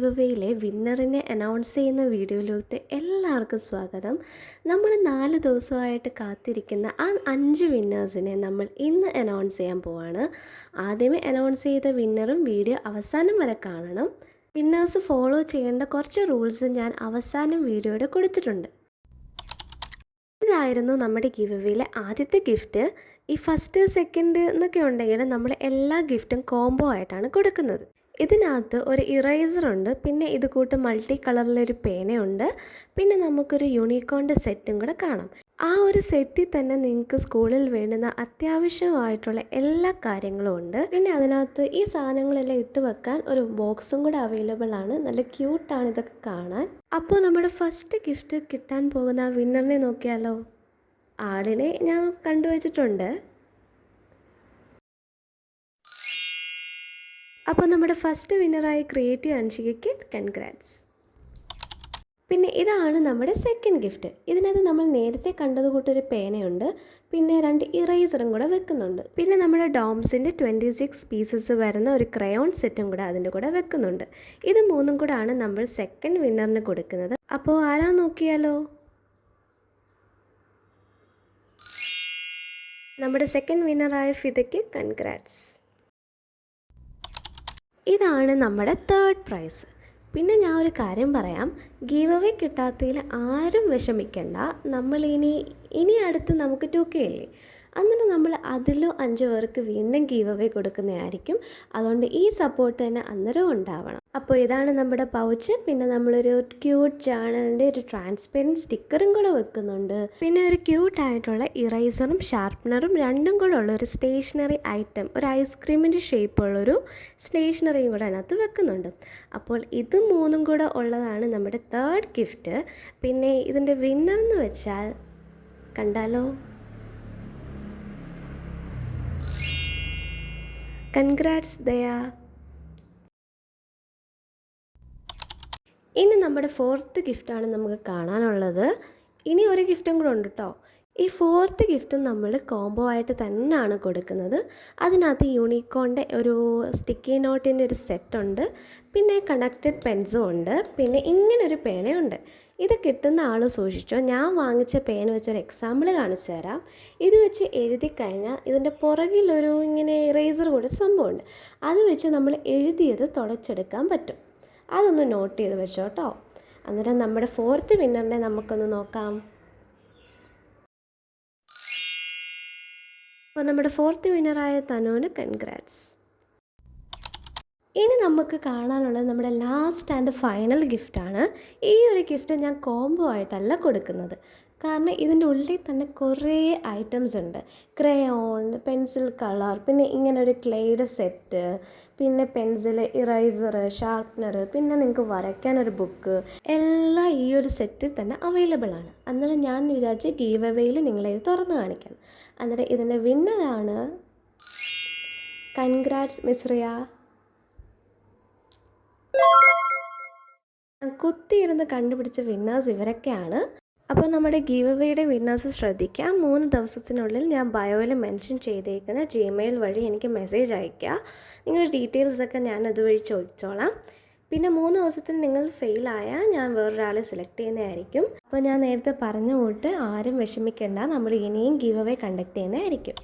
Give അവേയിലെ വിന്നറിനെ announce ചെയ്യുന്ന വീഡിയോയിലോട്ട് എല്ലാവർക്കും സ്വാഗതം. നമ്മൾ 4 ദിവസമായിട്ട് കാത്തിരിക്കുന്ന ആ 5 വിന്നേഴ്സിനെ നമ്മൾ ഇന്ന് അനൗൺസ് ചെയ്യാൻ പോവാണ്. ആദ്യമേ അനൗൺസ് ചെയ്ത വിന്നറും വീഡിയോ അവസാനം വരെ കാണണം. വിന്നേഴ്സ് ഫോളോ ചെയ്യേണ്ട കുറച്ച് റൂൾസ് ഞാൻ അവസാനം വീഡിയോയുടെ കൊടുത്തിട്ടുണ്ട്. ഇതായിരുന്നു നമ്മുടെ ഗീവ് അവേയിലെ ആദ്യത്തെ ഗിഫ്റ്റ്. ഈ ഫസ്റ്റ് സെക്കൻഡ് എന്നൊക്കെ ഉണ്ടെങ്കിൽ നമ്മൾ എല്ലാ ഗിഫ്റ്റും കോംബോ ആയിട്ടാണ് കൊടുക്കുന്നത്. ഇതിനകത്ത് ഒരു ഇറേസറുണ്ട്, പിന്നെ ഇത് കൂട്ട് മൾട്ടി കളറിലൊരു പേനയുണ്ട്, പിന്നെ നമുക്കൊരു യൂണിക്കോണിൻ്റെ സെറ്റും കൂടെ കാണാം. ആ ഒരു സെറ്റിൽ തന്നെ നിങ്ങൾക്ക് സ്കൂളിൽ വേണ്ടുന്ന അത്യാവശ്യമായിട്ടുള്ള എല്ലാ കാര്യങ്ങളും ഉണ്ട്. പിന്നെ അതിനകത്ത് ഈ സാധനങ്ങളെല്ലാം ഇട്ട് വെക്കാൻ ഒരു ബോക്സും കൂടെ അവൈലബിൾ ആണ്. നല്ല ക്യൂട്ടാണ് ഇതൊക്കെ കാണാൻ. അപ്പോൾ നമ്മുടെ ഫസ്റ്റ് ഗിഫ്റ്റ് കിട്ടാൻ പോകുന്ന ആ വിന്നറിനെ നോക്കിയാലോ. ആളിനെ ഞാൻ കണ്ടുവച്ചിട്ടുണ്ട്. അപ്പോൾ നമ്മുടെ ഫസ്റ്റ് വിന്നറായി ക്രിയേറ്റീവ് അൻഷികയ്ക്ക് കൺഗ്രാറ്റ്സ്. പിന്നെ ഇതാണ് നമ്മുടെ സെക്കൻഡ് ഗിഫ്റ്റ്. ഇതിനകത്ത് നമ്മൾ നേരത്തെ കണ്ടത് കൂട്ടൊരു പേനയുണ്ട്, പിന്നെ 2 ഇറേസറും കൂടെ വെക്കുന്നുണ്ട്. പിന്നെ നമ്മുടെ ഡോംസിൻ്റെ 26 പീസസ് വരുന്ന ഒരു ക്രയോൺ സെറ്റും കൂടെ അതിൻ്റെ കൂടെ വെക്കുന്നുണ്ട്. ഇത് 3ഉം കൂടെ ആണ് നമ്മൾ സെക്കൻഡ് വിന്നറിന് കൊടുക്കുന്നത്. അപ്പോൾ ആരാ നോക്കിയാലോ. നമ്മുടെ സെക്കൻഡ് വിന്നറായ ഫിദയ്ക്ക് കൺഗ്രാറ്റ്സ്. ഇതാണ് നമ്മുടെ തേർഡ് പ്രൈസ്. പിന്നെ ഞാൻ ഒരു കാര്യം പറയാം, ഗീവ് അവേ കിട്ടാത്തതിൽ ആരും വിഷമിക്കണ്ട. നമ്മൾ ഇനി അടുത്ത് നമുക്ക് 2K ഇല്ലേ, എന്നിട്ട് നമ്മൾ അതിലോ 5 പേർക്ക് വീണ്ടും ഗീവ് അവേ കൊടുക്കുന്നതായിരിക്കും. അതുകൊണ്ട് ഈ സപ്പോർട്ട് തന്നെ അന്നേരം ഉണ്ടാവണം. അപ്പോൾ ഇതാണ് നമ്മുടെ പൗച്ച്. പിന്നെ നമ്മളൊരു ക്യൂട്ട് ജേർണലിൻ്റെ ഒരു ട്രാൻസ്പെറൻറ്റ് സ്റ്റിക്കറും കൂടെ വെക്കുന്നുണ്ട്. പിന്നെ ഒരു ക്യൂട്ടായിട്ടുള്ള ഇറേസറും ഷാർപ്പനറും 2ഉം കൂടെ ഉള്ള ഒരു സ്റ്റേഷനറി ഐറ്റം, ഒരു ഐസ്ക്രീമിൻ്റെ ഷേപ്പുള്ളൊരു സ്റ്റേഷനറിയും കൂടെ അതിനകത്ത് വെക്കുന്നുണ്ട്. അപ്പോൾ ഇത് 3ഉം കൂടെ ഉള്ളതാണ് നമ്മുടെ തേർഡ് ഗിഫ്റ്റ്. പിന്നെ ഇതിൻ്റെ വിന്നർ എന്ന് വെച്ചാൽ കണ്ടാലോ. കൺഗ്രാറ്റ്സ് ദയ. ഇനി നമ്മുടെ 4th ഗിഫ്റ്റാണ് നമുക്ക് കാണാനുള്ളത്. ഇനി ഒരു ഗിഫ്റ്റും കൂടെ ഉണ്ട് കേട്ടോ. ഈ 4th ഗിഫ്റ്റും നമ്മൾ കോംബോ ആയിട്ട് തന്നെയാണ് കൊടുക്കുന്നത്. അതിനകത്ത് യൂണിക്കോണിൻ്റെ ഒരു സ്റ്റിക്കി നോട്ടിൻ്റെ ഒരു സെറ്റുണ്ട്, പിന്നെ കണക്റ്റഡ് പെൻസും ഉണ്ട്, പിന്നെ ഇങ്ങനൊരു പേനയുണ്ട്. ഇത് കിട്ടുന്ന ആൾ സൂക്ഷിച്ചോ. ഞാൻ വാങ്ങിച്ച പേന വെച്ചൊരു എക്സാമ്പിൾ കാണിച്ചു തരാം. ഇത് വെച്ച് എഴുതി കഴിഞ്ഞാൽ ഇതിൻ്റെ പുറകിലൊരു ഇങ്ങനെ ഇറേസർ കൂടെ സംഭവമുണ്ട്. അത് വെച്ച് നമ്മൾ എഴുതിയത് തുടച്ചെടുക്കാൻ പറ്റും. അതൊന്ന് നോട്ട് ചെയ്ത് വെച്ചോ കേട്ടോ. അന്നേരം നമ്മുടെ 4th വിന്നറിനെ നമുക്കൊന്ന് നോക്കാം. അപ്പോൾ നമ്മുടെ 4th വിന്നറായ തനുവിന് കൺഗ്രാറ്റ്സ്. ഇനി നമുക്ക് കാണാനുള്ളത് നമ്മുടെ ലാസ്റ്റ് ആൻഡ് ഫൈനൽ ഗിഫ്റ്റാണ്. ഈ ഒരു ഗിഫ്റ്റ് ഞാൻ കോംബോ ആയിട്ടല്ല കൊടുക്കുന്നത്, കാരണം ഇതിൻ്റെ ഉള്ളിൽ തന്നെ കുറേ ഐറ്റംസ് ഉണ്ട്. ക്രയോൺ, പെൻസിൽ കളർ, പിന്നെ ഇങ്ങനെ ഒരു ക്ലേയുടെ സെറ്റ്, പിന്നെ പെൻസിൽ, ഇറേസർ, ഷാർപ്പനർ, പിന്നെ നിങ്ങൾക്ക് വരയ്ക്കാനൊരു ബുക്ക്, എല്ലാം ഈ ഒരു സെറ്റിൽ തന്നെ അവൈലബിൾ ആണ്. അന്നേരം ഞാൻ വിചാരിച്ച് ഗീവ് അവേയിൽ നിങ്ങളെ ഇത് തുറന്ന് കാണിക്കാം. അന്നേരം ഇതിൻ്റെ വിന്നറാണ്. Congrats miss Riya. കുത്തിയിരുന്ന് കണ്ടുപിടിച്ച വിന്നേഴ്സ് ഇവരൊക്കെയാണ്. അപ്പോൾ നമ്മുടെ ഗീവ് അവേയുടെ വിന്നേഴ്സ് ശ്രദ്ധിക്കുക. 3 ദിവസത്തിനുള്ളിൽ ഞാൻ ബയോയിൽ മെൻഷൻ ചെയ്തേക്കുന്ന ജിമെയിൽ വഴി എനിക്ക് മെസ്സേജ് അയയ്ക്കുക. നിങ്ങളുടെ ഡീറ്റെയിൽസൊക്കെ ഞാൻ അതുവഴി ചോദിച്ചോളാം. പിന്നെ 3 ദിവസത്തിൽ നിങ്ങൾ ഫെയിലായാൽ ഞാൻ വേറൊരാളെ സെലക്ട് ചെയ്യുന്നതായിരിക്കും. അപ്പോൾ ഞാൻ നേരത്തെ പറഞ്ഞ കൂട്ട് ആരും വിഷമിക്കേണ്ട, നമ്മൾ ഇനിയും ഗീവ് അവേ കണ്ടക്ട് ചെയ്യുന്നതായിരിക്കും.